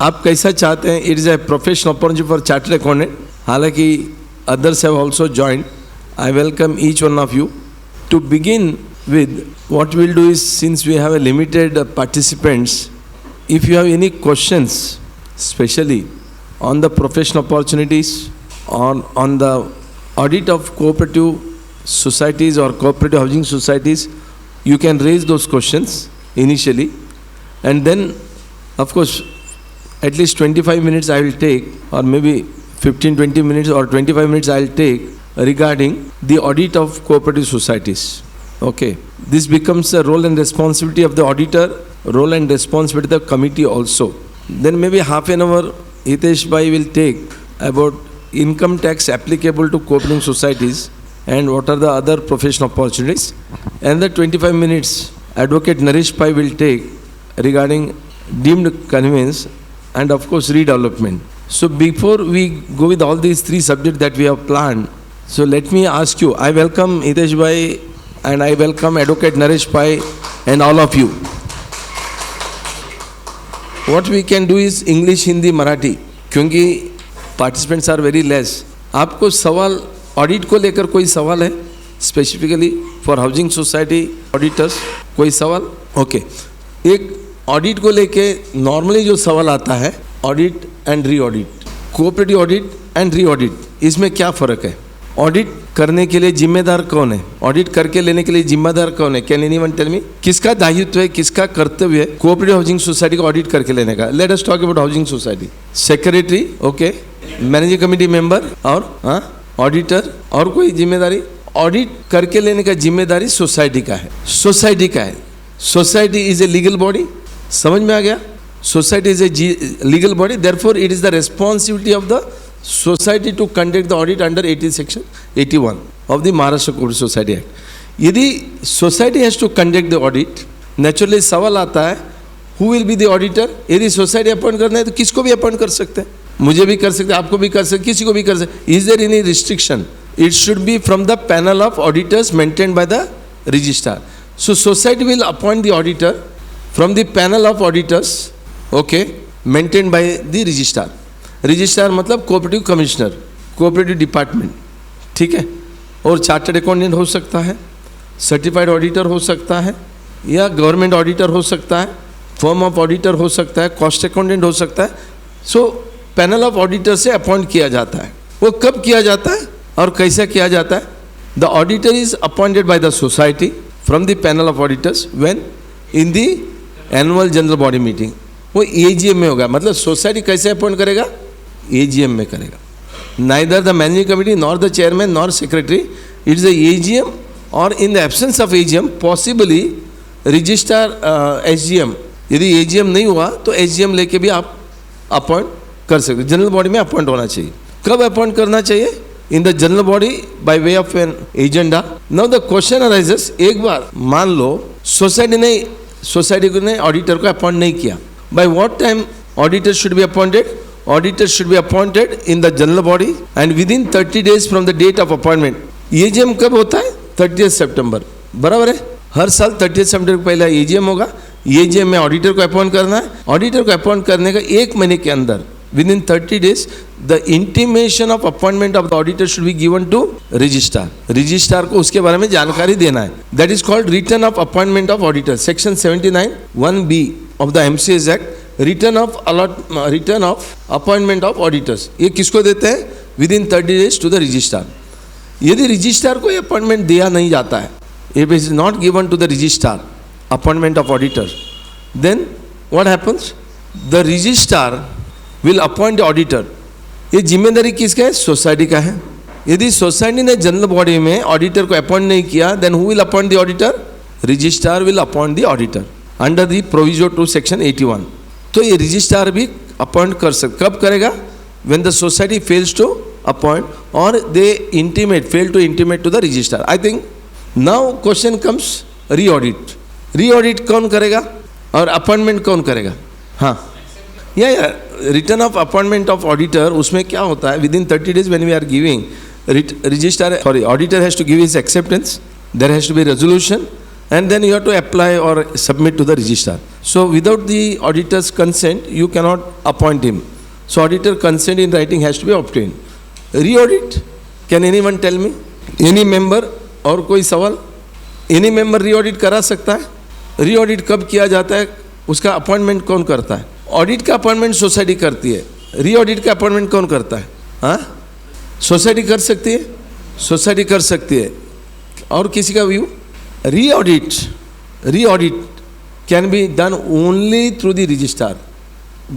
आप कैसा चाहते हैं, it is a professional opportunity for chartered accountant. हालांकि others have also joined. I welcome each one of you. To begin with, what we'll do is, since we have a limited participants, if you have any questions, especially on the professional opportunities, on the audit of cooperative societies or cooperative housing societies, you can raise those questions initially, and then, of course, at least 25 minutes I will take, or maybe 15-20 minutes or 25 minutes I will take regarding the audit of cooperative societies. Okay, this becomes a role and responsibility of the auditor, role and responsibility of the committee also. Then maybe half an hour Hitesh Bhai will take about income tax applicable to cooperative societies and what are the other professional opportunities. And the 25 minutes Advocate Naresh Bhai will take regarding deemed conveyance and of course redevelopment. So before we go with all these three subjects that we have planned, so let me ask you, I welcome Hitesh Bhai and I welcome Advocate Naresh Bhai and all of you. What we can do is English, Hindi, Marathi, क्योंकि participants are very less. आपको सवाल audit को लेकर कोई सवाल है specifically for housing society auditors, कोई सवाल? ओके, एक ऑडिट को लेके नॉर्मली जो सवाल आता है, audit and re audit, cooperative audit and re audit, इसमें क्या फ़र्क है? ऑडिट करने के लिए जिम्मेदार कौन है? ऑडिट करके लेने के लिए जिम्मेदार कौन है? Can anyone tell me? किसका दायित्व है, किसका कर्तव्य है कोऑपरेटिव हाउसिंग सोसाइटी को ऑडिट करके लेने का? Let us talk about housing society. Secretary, okay, managing committee member और ऑडिटर, और कोई जिम्मेदारी? ऑडिट करके लेने का जिम्मेदारी सोसाइटी का है. सोसाइटी का है. Society is a legal body. समझ में आ गया? Society is a legal body, therefore it is the responsibility of the society to conduct the audit under 18 section 81 of the Maharashtra Cooperative Society Act. यदि society has to conduct the audit, naturally सवाल आता है who will be the auditor? यदि society appoint करना है तो किसको भी अपॉइंट कर सकते हैं, मुझे भी कर सकते हैं, आपको भी कर सकते, किसी को भी कर सकते. Is there any restriction? It should be from the panel of auditors maintained by the registrar. So society will appoint the auditor from the panel of auditors, okay, maintain by the registrar. Registrar मतलब cooperative commissioner, cooperative department, ठीक है. और chartered accountant हो सकता है, certified auditor हो सकता है, या गवर्नमेंट ऑडिटर हो सकता है, फर्म ऑफ ऑडिटर हो सकता है, कॉस्ट अकाउंटेंट हो सकता है. सो पैनल ऑफ ऑडिटर से अपॉइंट किया जाता है. वो कब किया जाता है और कैसे किया जाता है? The auditor is appointed by the society from the panel of auditors when in the annual general body meeting. वो एजीएम में होगा. मतलब सोसाइटी कैसे अपॉइंट करेगा? एजीएम में करेगा. Neither the managing committee nor the chairman nor secretary, it is the AGM, और in the absence of AGM possibly registrar SGM. यदि एजीएम नहीं हुआ तो एसजीएम लेके भी आप अपॉइंट कर सकते. जनरल बॉडी में अपॉइंट होना चाहिए. कब अपॉइंट करना चाहिए? In the general body by way of an agenda. Now the question arises, एक बार मान लो सोसाइटी ने ऑडिटर को अपॉइंट नहीं किया. By what time auditor should be appointed? Auditor should be appointed in the general body and within 30 days from the date of appointment. AGM कब होता है? 30 सितंबर. बराबर है? हर साल 30 सितंबर को पहले AGM होगा. AGM में ऑडिटर को अपॉइंट करना है. ऑडिटर को अपॉइंट करने का एक महीने के अंदर within 30 days the intimation of appointment of the auditor should be given to registrar. Registrar को उसके बारे में जानकारी देना है. That is called return of appointment of auditor. Section 79 1B of the MCS Act, return of appointment of auditors. ये किसको देते हैं? Within 30 days to the registrar. यदि रजिस्ट्रार को अपॉइंटमेंट दिया नहीं जाता है, if it is not given to the registrar appointment of auditor, then what happens? The registrar will appoint the auditor. ये जिम्मेदारी किसका है? सोसाइटी का है. यदि सोसाइटी ने जनरल बॉडी में ऑडिटर को अपॉइंट नहीं किया, then who will appoint the auditor? Registrar will appoint the auditor under the proviso to section 81. तो ये रजिस्ट्रार भी अपॉइंट कर सकते. कब करेगा? When the society fails to appoint और they fail to intimate to the registrar. I think now question comes re audit. Re audit कौन करेगा और अपॉइंटमेंट कौन करेगा? हाँ, या return of appointment of auditor, उसमें क्या होता है? Within 30 days when we are giving auditor has to give his acceptance, there has to be resolution, and then you have to apply or submit to the registrar. So without the auditor's consent, you cannot appoint him. So auditor consent in writing has to be obtained. Re-audit, can anyone tell me? Any member? और कोई सवाल? Any member re-audit करा सकता है? Re-audit कब किया जाता है? उसका अपॉइंटमेंट कौन करता है? ऑडिट का अपॉइंटमेंट सोसाइटी करती है. री-ऑडिट का अपॉइंटमेंट कौन करता है? हाँ, सोसाइटी कर सकती है. सोसाइटी कर सकती है. और किसी का view? Re-audit can be done only through the registrar.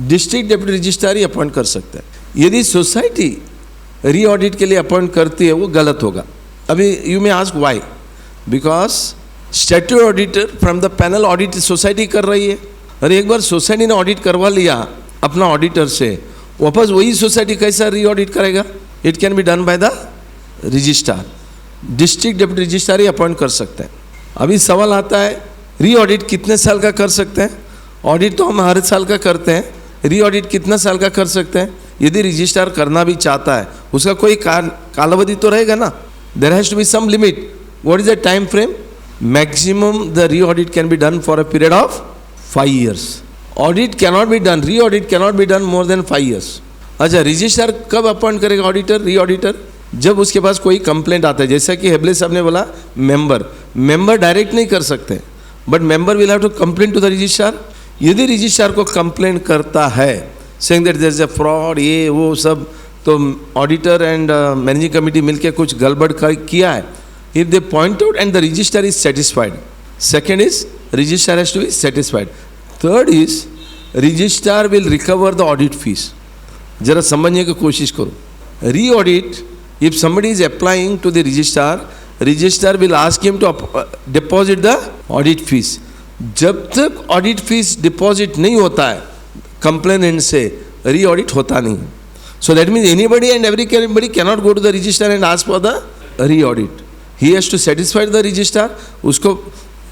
District deputy registrar ही अपॉइंट कर सकता है. यदि सोसाइटी री-ऑडिट के लिए अपॉइंट करती है वो गलत होगा. अभी you may ask why? Because statutory auditor from the panel audit society कर रही है. और एक बार सोसाइटी ने ऑडिट करवा लिया अपना ऑडिटर से, वापस वही सोसाइटी कैसा री-ऑडिट करेगा? It can be done by the registrar. District deputy registrar ही अपॉइंट कर सकते हैं. अभी सवाल आता है री-ऑडिट कितने साल का कर सकते हैं? ऑडिट तो हम हर साल का करते हैं. री-ऑडिट कितना साल का कर सकते हैं? यदि रजिस्ट्रार करना भी चाहता है उसका कोई कालावधि तो रहेगा ना. There has to be some limit. What is the time frame? Maximum the re-audit can be done for a period of 5 years. Audit cannot be done, re-audit cannot be done more than 5 years. अच्छा, registrar कब appoint करेगा auditor, re-auditor? जब उसके पास कोई complaint आता है. जैसा कि हेबले साहब ने बोला, मेंबर डायरेक्ट नहीं कर सकते, but member will have to complain to the registrar. यदि रजिस्ट्रार को कंप्लेंट करता है saying that there is a fraud, ये वो सब, तो ऑडिटर एंड मैनेजिंग कमिटी मिलकर कुछ गड़बड़ किया है. If they point out and the registrar is satisfied. Second is registrar has to be satisfied. Third is registrar will recover the audit fees. जरा समझने की कोशिश करो. Re-audit, if somebody is applying to the registrar will ask him to deposit the audit fees. जब तक audit fees deposit नहीं होता है complainant से, re-audit होता नहीं. So that means anybody and everybody cannot go to the registrar and ask for the re-audit. He has to satisfy the registrar. उसको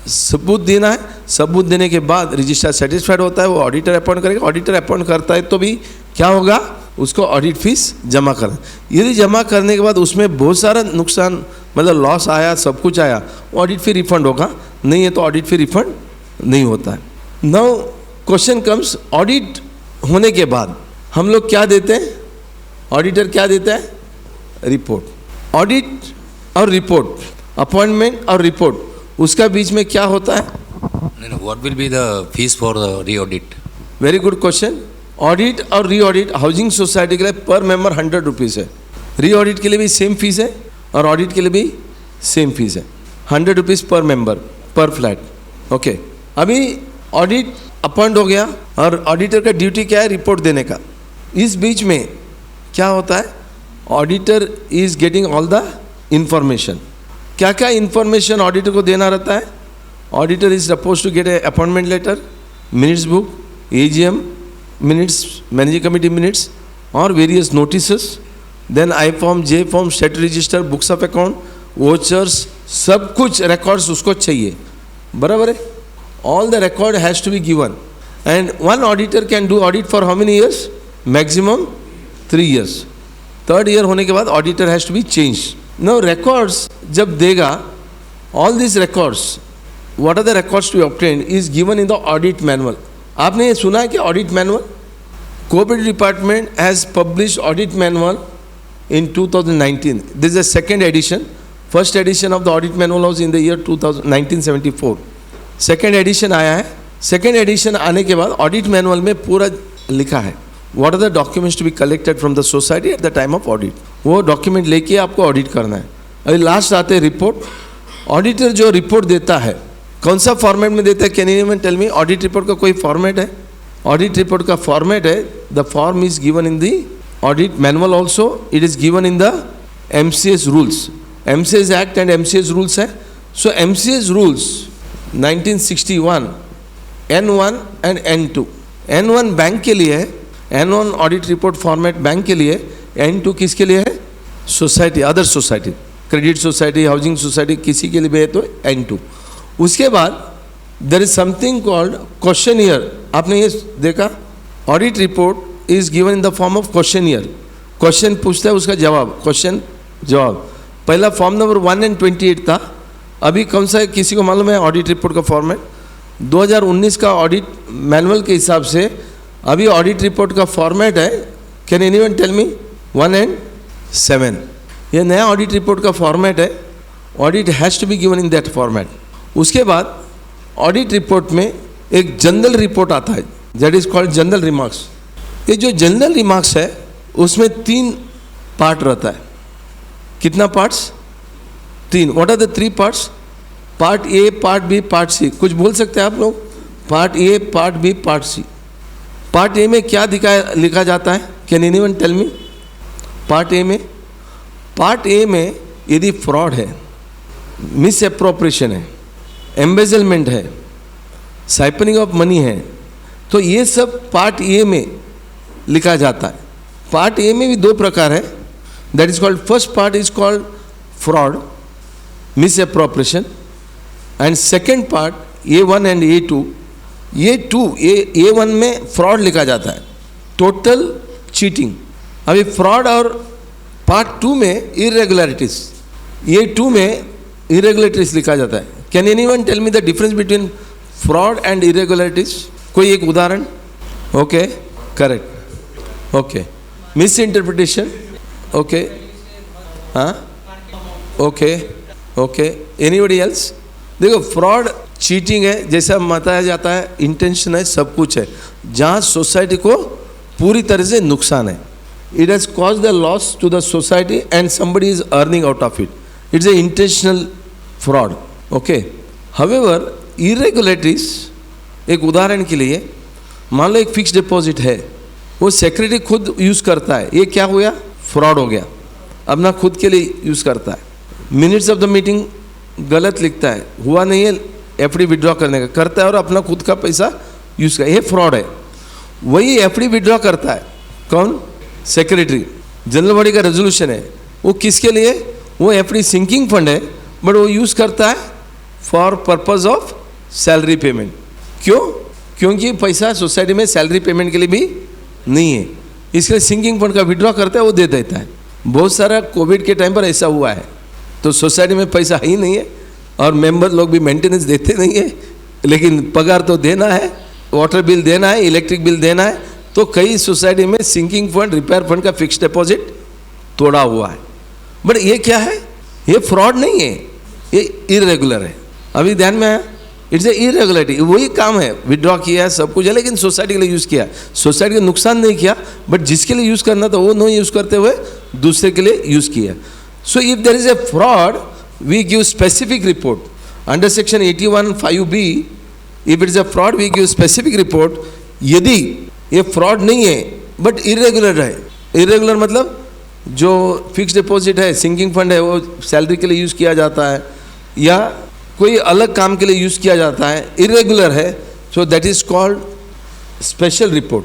सबूत देना है. सबूत देने के बाद रजिस्ट्रार सेटिस्फाइड होता है, वो ऑडिटर अपॉइंट करेगा. ऑडिटर अपॉइंट करता है तो भी क्या होगा? उसको ऑडिट फीस जमा करना. यदि जमा करने के बाद उसमें बहुत सारा नुकसान, मतलब लॉस आया, सब कुछ आया, ऑडिट फी रिफंड होगा. नहीं है तो ऑडिट फी रिफंड नहीं होता है. नाउ क्वेश्चन कम्स, ऑडिट होने के बाद हम लोग क्या देते हैं? ऑडिटर क्या देता है? रिपोर्ट. ऑडिट और रिपोर्ट, अपॉइंटमेंट और रिपोर्ट, उसका बीच में क्या होता है? What will be the fees for the re-audit? Very good question. Audit और री-ऑडिट हाउसिंग सोसाइटी के लिए पर मेंबर 100 रुपीज़ है. री-ऑडिट के लिए भी सेम फीस है और ऑडिट के लिए भी सेम फीस है. 100 रुपीज़ पर मेंबर पर फ्लैट. ओके, अभी ऑडिट अपॉइंट हो गया और ऑडिटर का ड्यूटी क्या है? रिपोर्ट देने का. इस बीच में क्या होता है? Auditor is getting all the information. क्या क्या इंफॉर्मेशन ऑडिटर को देना रहता है? Auditor is suppose to get a appointment letter, minutes book, AGM minutes, managing committee minutes और various notices, then I form, J form, state register, books of account, vouchers, सब कुछ records उसको चाहिए. बराबर है? All the record has to be given. And one auditor can do audit for how many years? Maximum 3 years. 3rd year होने के बाद auditor has to be change. No records जब देगा, all this records, what are the records to be obtained is given in the audit manual. आपने ये सुना है कि audit manual? Cooperative department has publish audit manual in 2019. This is the second edition. First edition of the audit manual was in the year 1974. Second edition आया है. Second edition आने के बाद audit manual में पूरा लिखा है what are the documents to be collected from the society at the time of audit. वो document लेके आपको audit करना है. अभी लास्ट आते हैं रिपोर्ट. ऑडिटर जो रिपोर्ट देता है कौन सा फॉर्मेट में देता है? Can anyone tell me? Audit report का कोई फॉर्मेट है? ऑडिट रिपोर्ट का फॉर्मेट है, the form is given in the audit manual also, it is given in the MCS rules. MCS Act and MCS rules है. So MCS rules 1961 N1 and N2. N1 bank के लिए है, N1 audit report format bank के लिए, N2 किसके लिए है? Society, other society, credit society, housing society, किसी के लिए भी है तो N2. उसके बाद there is something called questionnaire. आपने ये देखा? Audit report is given in the form of questionnaire. Question पूछता है, उसका जवाब, क्वेश्चन जवाब. पहला फॉर्म नंबर 1 and 28 था. अभी कौन सा है किसी को मालूम है ऑडिट रिपोर्ट का फॉर्मेट? 2019 का ऑडिट मैनुअल के हिसाब से अभी ऑडिट रिपोर्ट का फॉर्मेट है, can anyone tell me? 1 and 7, ये नया ऑडिट रिपोर्ट का फॉर्मेट है. Audit has to be given in that format. उसके बाद ऑडिट रिपोर्ट में एक जनरल रिपोर्ट आता है, that is called general remarks. ये जो जनरल रिमार्क्स है उसमें 3 पार्ट रहता है. कितना parts? 3. What are the 3 parts? Part A, part B, part C. कुछ बोल सकते हैं आप लोग? Part A, part B, part C. Part A में क्या लिखा जाता है? Can anyone tell me? Part A में यदि फ्रॉड है, मिस एप्रोप्रिएशन है, एम्बेजलमेंट है, साइपनिंग ऑफ मनी है, तो ये सब पार्ट ए में लिखा जाता है. पार्ट ए में भी 2 प्रकार है. That is called, first part is called fraud, misappropriation, and second part A1 and A2. A1 में फ्रॉड लिखा जाता है, टोटल चीटिंग. अभी फ्रॉड और पार्ट 2 में इरेगुलरिटीज, A2 में इरेगुलरिटीज लिखा जाता है. Can anyone tell me the difference between fraud and irregularities? कोई एक उदाहरण? Okay, correct. Okay, misinterpretation. Okay, हाँ, ओके. Anybody else? देखो, फ्रॉड चीटिंग है, जैसा बताया जाता है, इंटेंशन है, सब कुछ है, जहाँ सोसाइटी को पूरी तरह से नुकसान है. It has cause the loss to the society and somebody is earning out of it. It's a intentional fraud. Okay. However irregularities, एक उदाहरण के लिए मान लो एक फिक्स डिपॉजिट है, वो सेक्रेटरी खुद यूज़ करता है, ये क्या हो गया? फ्रॉड हो गया. अपना खुद के लिए यूज़ करता है. मिनट्स ऑफ द मीटिंग गलत लिखता है, हुआ नहीं है एफडी विड्रॉ करने का, करता है और अपना खुद का पैसा यूज़ कर, ये फ्रॉड है. वही एफडी विड्रॉ करता है कौन? सेक्रेटरी. जनरल बॉडी का रेजोल्यूशन है, वो किसके लिए? वो एफडी सिंकिंग फंड है, बट वो यूज़ करता है for purpose of salary payment. क्यों? क्योंकि पैसा सोसाइटी में सैलरी पेमेंट के लिए भी नहीं है, इसलिए सिंकिंग फंड का विड्रॉ करता है, वो दे देता है. बहुत सारा कोविड के टाइम पर ऐसा हुआ है. तो सोसाइटी में पैसा ही नहीं है और मेंबर लोग भी मेंटेनेंस देते नहीं है, लेकिन पगार तो देना है, वाटर बिल देना है, इलेक्ट्रिक बिल देना है, तो कई सोसाइटी में सिंकिंग फंड, रिपेयर फंड का फिक्स डिपॉजिट तोड़ा हुआ है. बट ये क्या है? ये फ्रॉड नहीं है, ये इरेगुलर है. अभी ध्यान में आया? It's a irregularity. वही काम है, विड्रॉ किया है, सब कुछ है, लेकिन सोसाइटी के लिए यूज़ किया. सोसाइटी को नुकसान नहीं किया, बट जिसके लिए यूज़ करना था वो नहीं यूज़ करते हुए दूसरे के लिए यूज़ किया. So if there is a fraud, we give specific report. Under section 81(5)(b), if it is a fraud, we give specific report. यदि ये fraud नहीं है but irregular है, irregular मतलब जो फिक्स डिपॉजिट है, सिंकिंग फंड है, वो सैलरी के लिए यूज़ किया जाता है या कोई अलग काम के लिए यूज़ किया जाता है, irregular है, so that is called special report.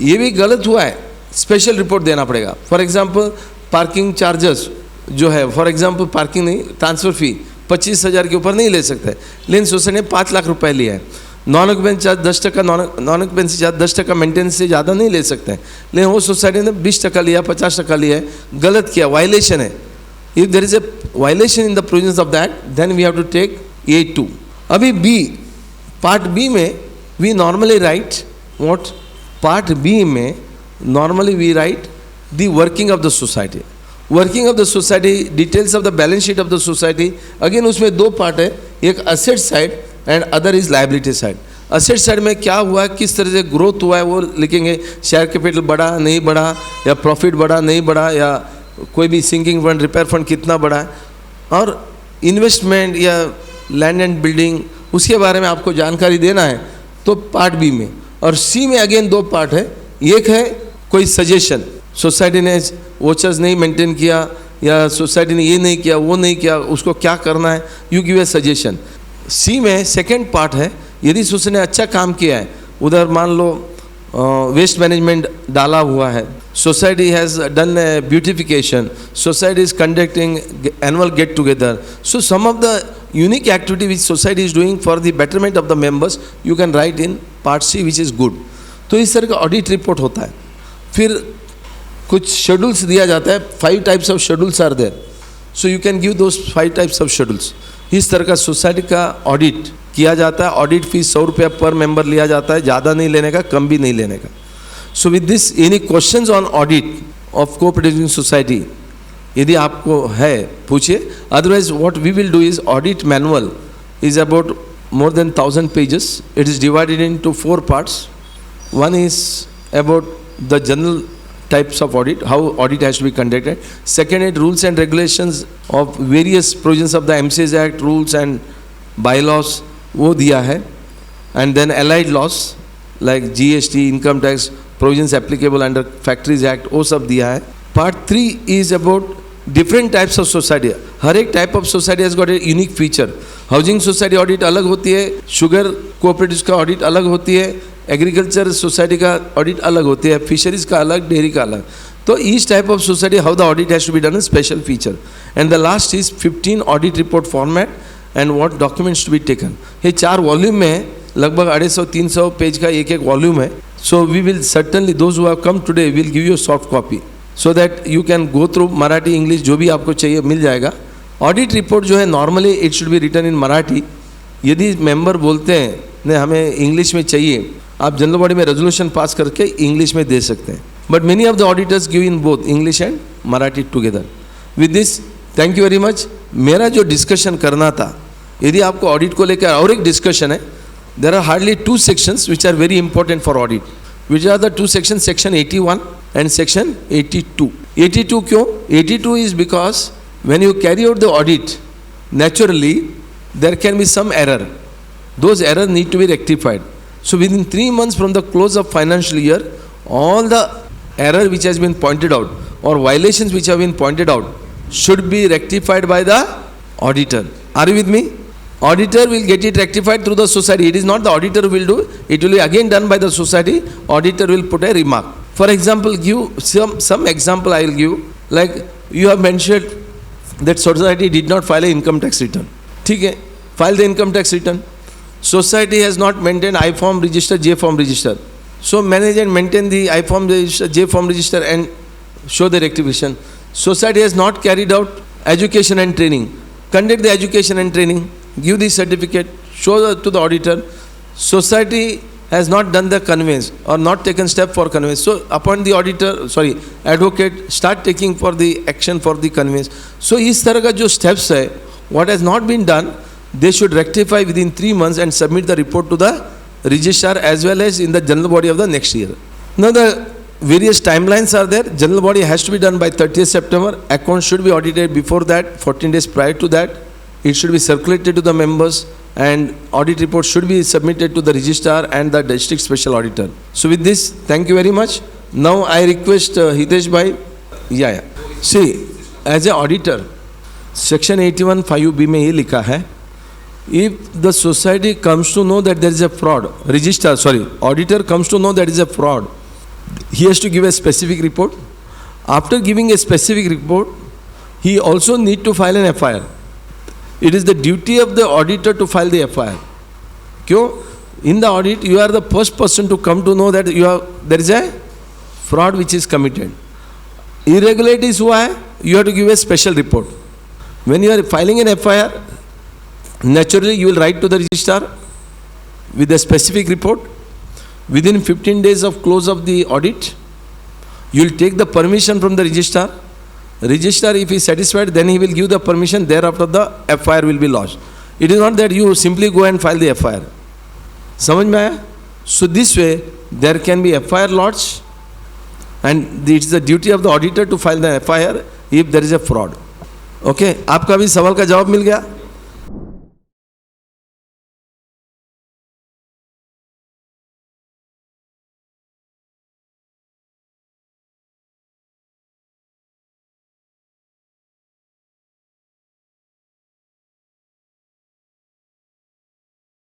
ये भी गलत हुआ है, स्पेशल रिपोर्ट देना पड़ेगा. फॉर एग्जाम्पल पार्किंग चार्जेस जो है, फॉर एग्जांपल पार्किंग नहीं, ट्रांसफ़र फी 25,000 के ऊपर नहीं ले सकते, लेकिन सोसाइटी ने 5 लाख रुपए लिया है. Non occupancy charge 10%, non occupancy charge 10% maintenance से ज़्यादा नहीं ले सकते हैं, लेकिन वो सोसाइटी ने 20% लिया, 50% लिया है, गलत किया, वायलेशन है. If there is a violation in the provisions of that, then we have to take A2. अभी बी, पार्ट बी में we normally write what? Part B में normally we write the working of the society. Working of the society, details of the balance sheet of the society. Again उसमें 2 part है, एक asset side and other is liability side. Asset side में क्या हुआ, किस तरह से growth हुआ है वो लिखेंगे. शेयर कैपिटल बढ़ा नहीं बढ़ा, या प्रॉफिट बढ़ा नहीं बढ़ा, या कोई भी सिंकिंग फंड, रिपेयर फंड कितना बढ़ा है, और इन्वेस्टमेंट या लैंड एंड बिल्डिंग, उसके बारे में आपको जानकारी देना है तो पार्ट बी में. और सी में अगेन 2 पार्ट है. एक है कोई सजेशन, सोसाइटी ने वोचर्स नहीं मेंटेन किया या सोसाइटी ने ये नहीं किया, वो नहीं किया, उसको क्या करना है, यू गिव ए सजेशन. सी में सेकेंड पार्ट है, यदि सोसाइटी ने अच्छा काम किया है, उधर मान लो वेस्ट मैनेजमेंट डाला हुआ है, society has done beautification, society is conducting annual get together, so some of the unique activity which society is doing for the betterment of the members, you can write in part C which is good. तो इस तरह का audit report होता है. फिर कुछ schedules दिया जाता है, 5 types of schedules are there, so you can give those 5 types of schedules. इस तरह का सोसाइटी का ऑडिट किया जाता है. ऑडिट फीस 100 रुपया पर मेंबर लिया जाता है, ज़्यादा नहीं लेने का, कम भी नहीं लेने का. So with this any questions on audit of cooperative society यदि आपको है पूछिए. Otherwise what we will do is audit manual is about more than 1000 pages. It is divided into 4 parts. One is about the general types of audit, how audit has to be conducted. Second is rules and regulations of various provisions of the MCS Act, rules and bylaws, वो दिया है. And then allied laws like GST, income tax, provisions applicable under Factories Act, वो सब दिया है. Part 3 is about different types of society. हर एक type of society has got a unique feature. Housing society audit अलग होती है, sugar cooperative का audit अलग होती है, एग्रीकल्चर सोसाइटी का ऑडिट अलग होती है, फिशरीज का अलग, डेयरी का अलग. तो each type of society how the audit has to be done, special feature. And the last is 15 audit report format and what documents to be taken. ये 4 वॉल्यूम में है, लगभग 250-300 पेज का एक वॉल्यूम है. So we will certainly those who have come today will give you soft copy so that you can go through. Marathi, English जो भी आपको चाहिए मिल जाएगा. ऑडिट रिपोर्ट जो है normally it should be written in Marathi. यदि मेंबर बोलते हैं नहीं हमें इंग्लिश में चाहिए, आप जनरल बॉडी में रेजोल्यूशन पास करके इंग्लिश में दे सकते हैं. But many of the auditors give in both English and Marathi together. With this thank you very much. मेरा जो डिस्कशन करना था, यदि आपको ऑडिट को लेकर और एक डिस्कशन है, there are hardly 2 sections which are very important for audit. Which are the 2 sections? Section 81 and section 82. 82 क्यों? 82 is because when you carry out the audit, naturally there can be some error. Those errors need to be rectified. So within 3 months from the close of financial year, all the error which has been pointed out or violations which have been pointed out should be rectified by the auditor. Are you with me? Auditor will get it rectified through the society. It is not the auditor who will do. It will be again done by the society. Auditor will put a remark. For example, give some example I will give. Like you have mentioned that society did not file an income tax return. ठीक है, file the income tax return. Society has not maintained I form register, J form register. So manage and maintain the I form register, J form register and show the rectification. Society has not carried out education and training. Conduct the education and training. Give the certificate. Show to the auditor. Society has not done the conveyance or not taken step for conveyance. So upon the advocate start taking for the action for the conveyance. So इस तरह का जो steps है, what has not been done, they should rectify within 3 months and submit the report to the registrar as well as in the general body of the next year. Now the various timelines are there. General body has to be done by 30th September. Accounts should be audited before that, 14 days prior to that. It should be circulated to the members and audit report should be submitted to the registrar and the district special auditor. So with this, thank you very much. Now I request Hitesh bhai. Yeah. See, as a auditor, section 81(5)(b) में ये लिखा है, if the society comes to know that there is a fraud, auditor comes to know that there is a fraud, he has to give a specific report. After giving a specific report, he also need to file an FIR. It is the duty of the auditor to file the FIR. क्यों? In the audit, you are the first person to come to know that there is a fraud which is committed. Irregularities हुआ है, you have to give a special report. When you are filing an FIR, naturally you will write to the registrar with a specific report. Within 15 days of close of the audit, you will take the permission from the registrar. Registrar, if he is satisfied, then he will give the permission. Thereafter, the FIR will be lodged. It is not that you simply go and file the FIR. समझ में आया? So this way, there can be FIR lodged, and it is the duty of the auditor to file the FIR if there is a fraud. Okay? आपका भी सवाल का जवाब मिल गया?